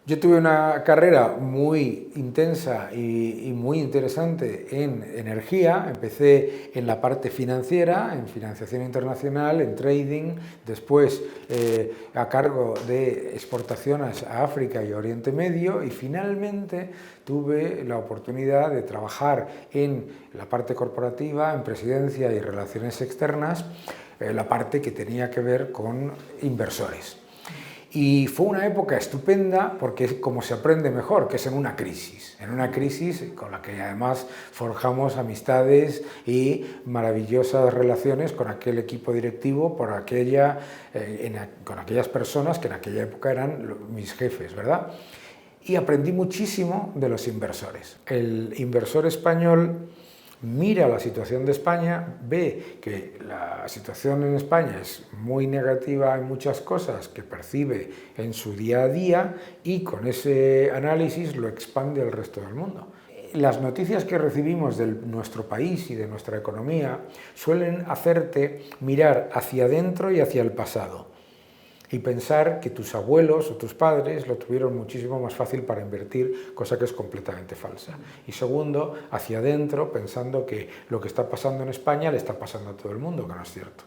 Yo tuve una carrera muy intensa y muy interesante en energía. Empecé en la parte financiera, en financiación internacional, en trading, después a cargo de exportaciones a África y Oriente Medio, y finalmente tuve la oportunidad de trabajar en la parte corporativa, en presidencia y relaciones externas, la parte que tenía que ver con inversores. Y fue una época estupenda porque es como se aprende mejor, que es en una crisis con la que además forjamos amistades y maravillosas relaciones con aquel equipo directivo, con aquellas personas que en aquella época eran mis jefes, ¿verdad? Y aprendí muchísimo de los inversores. El inversor español mira la situación de España, ve que la situación en España es muy negativa en muchas cosas que percibe en su día a día, y con ese análisis lo expande al resto del mundo. Las noticias que recibimos de nuestro país y de nuestra economía suelen hacerte mirar hacia adentro y hacia el pasado, y pensar que tus abuelos o tus padres lo tuvieron muchísimo más fácil para invertir, cosa que es completamente falsa. Y segundo, hacia adentro, pensando que lo que está pasando en España le está pasando a todo el mundo, que no es cierto.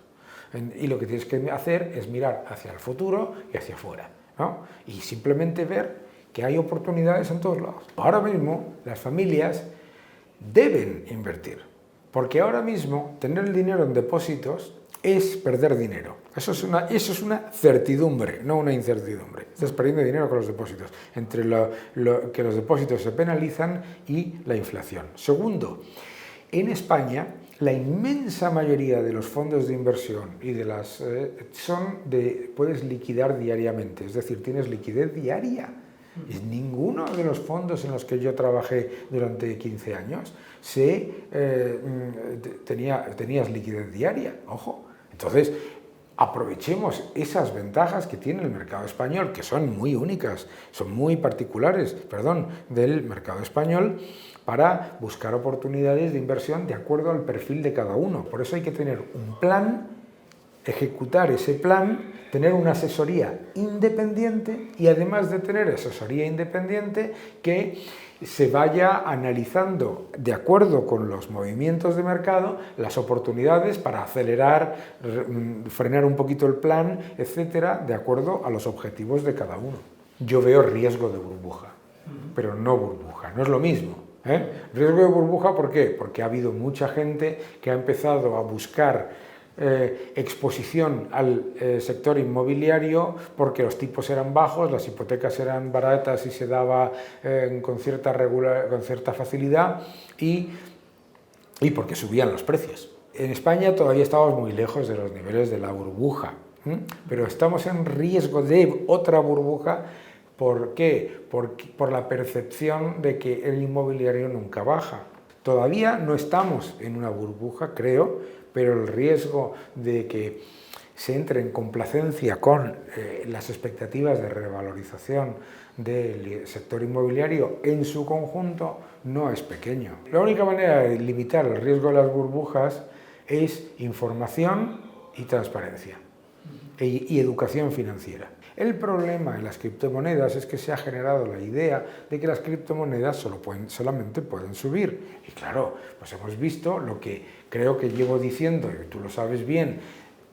Y lo que tienes que hacer es mirar hacia el futuro y hacia afuera, ¿no? Y simplemente ver que hay oportunidades en todos lados. Ahora mismo las familias deben invertir, porque ahora mismo tener el dinero en depósitos es perder dinero. Eso es una certidumbre, no una incertidumbre. Estás perdiendo dinero con los depósitos, entre que los depósitos se penalizan y la inflación. Segundo, en España la inmensa mayoría de los fondos de inversión y de las puedes liquidar diariamente, es decir, tienes liquidez diaria. Y ninguno de los fondos en los que yo trabajé durante 15 años tenías liquidez diaria, ojo. Entonces, aprovechemos esas ventajas que tiene el mercado español, que son muy únicas, son muy particulares, del mercado español, para buscar oportunidades de inversión de acuerdo al perfil de cada uno. Por eso hay que tener un plan, ejecutar ese plan, tener una asesoría independiente, y además de tener asesoría independiente, que se vaya analizando de acuerdo con los movimientos de mercado las oportunidades para acelerar, frenar un poquito el plan, etcétera, de acuerdo a los objetivos de cada uno. Yo veo riesgo de burbuja, pero no burbuja, no es lo mismo. Riesgo de burbuja, ¿por qué? Porque ha habido mucha gente que ha empezado a buscar exposición al sector inmobiliario porque los tipos eran bajos, las hipotecas eran baratas y se daba con cierta facilidad, y porque subían los precios. En España todavía estamos muy lejos de los niveles de la burbuja, pero estamos en riesgo de otra burbuja. ¿Por qué? Por la percepción de que el inmobiliario nunca baja. Todavía no estamos en una burbuja, creo, pero el riesgo de que se entre en complacencia con las expectativas de revalorización del sector inmobiliario en su conjunto no es pequeño. La única manera de limitar el riesgo de las burbujas es información y transparencia y educación financiera. El problema en las criptomonedas es que se ha generado la idea de que las criptomonedas solamente pueden subir. Y claro, pues hemos visto lo que creo que llevo diciendo, y tú lo sabes bien,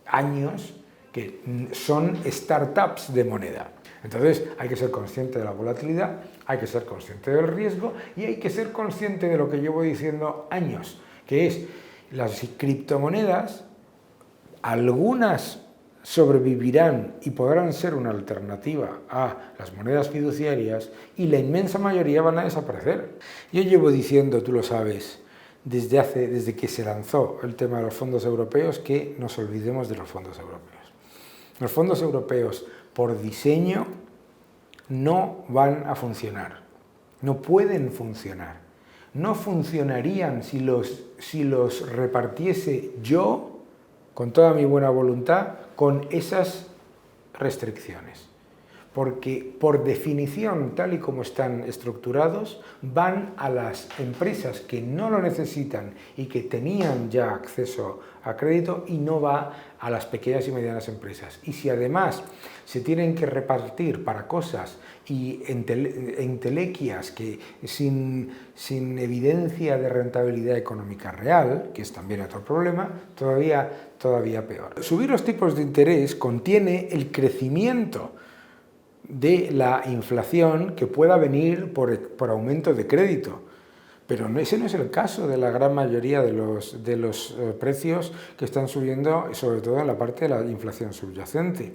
años, que son startups de moneda. Entonces hay que ser consciente de la volatilidad, hay que ser consciente del riesgo, y hay que ser consciente de lo que llevo diciendo años, que es las criptomonedas, algunas sobrevivirán y podrán ser una alternativa a las monedas fiduciarias, y la inmensa mayoría van a desaparecer. Yo llevo diciendo, tú lo sabes, desde que se lanzó el tema de los fondos europeos, que nos olvidemos de los fondos europeos. Los fondos europeos, por diseño, no van a funcionar, no pueden funcionar. No funcionarían si los repartiese yo, con toda mi buena voluntad, con esas restricciones. porque por definición, tal y como están estructurados, van a las empresas que no lo necesitan y que tenían ya acceso a crédito y no va a las pequeñas y medianas empresas. Y si además se tienen que repartir para cosas y entelequias que sin evidencia de rentabilidad económica real, que es también otro problema, todavía peor. Subir los tipos de interés contiene el crecimiento de la inflación que pueda venir por aumento de crédito. Pero ese no es el caso de la gran mayoría de los precios que están subiendo, sobre todo en la parte de la inflación subyacente.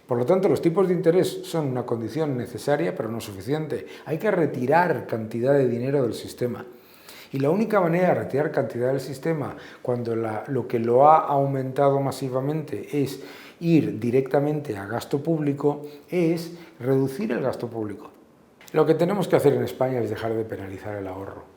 Por lo tanto, los tipos de interés son una condición necesaria, pero no suficiente. Hay que retirar cantidad de dinero del sistema. Y la única manera de retirar cantidad del sistema cuando lo que lo ha aumentado masivamente es ir directamente a gasto público, es reducir el gasto público. Lo que tenemos que hacer en España es dejar de penalizar el ahorro.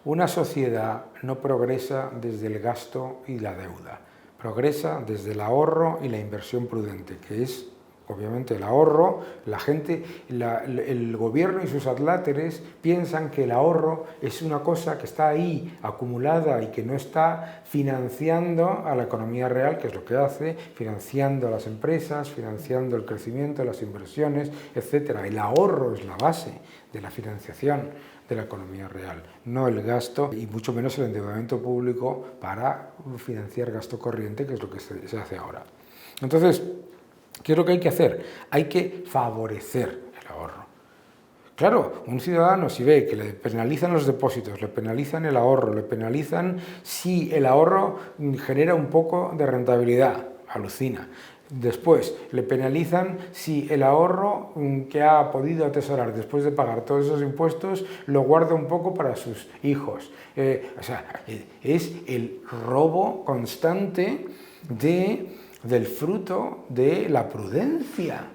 Una sociedad no progresa desde el gasto y la deuda, progresa desde el ahorro y la inversión prudente, que es obviamente el ahorro. La gente, el gobierno y sus adláteres piensan que el ahorro es una cosa que está ahí acumulada y que no está financiando a la economía real, que es lo que hace, financiando a las empresas, financiando el crecimiento, las inversiones, etc. El ahorro es la base de la financiación de la economía real, no el gasto y mucho menos el endeudamiento público para financiar gasto corriente, que es lo que se hace ahora. Entonces, ¿qué es lo que hay que hacer? Hay que favorecer el ahorro. Claro, un ciudadano si ve que le penalizan los depósitos, le penalizan el ahorro, le penalizan si el ahorro genera un poco de rentabilidad, alucina. Después, le penalizan si el ahorro que ha podido atesorar después de pagar todos esos impuestos lo guarda un poco para sus hijos. Es el robo constante del fruto de la prudencia.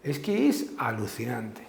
Es que es alucinante.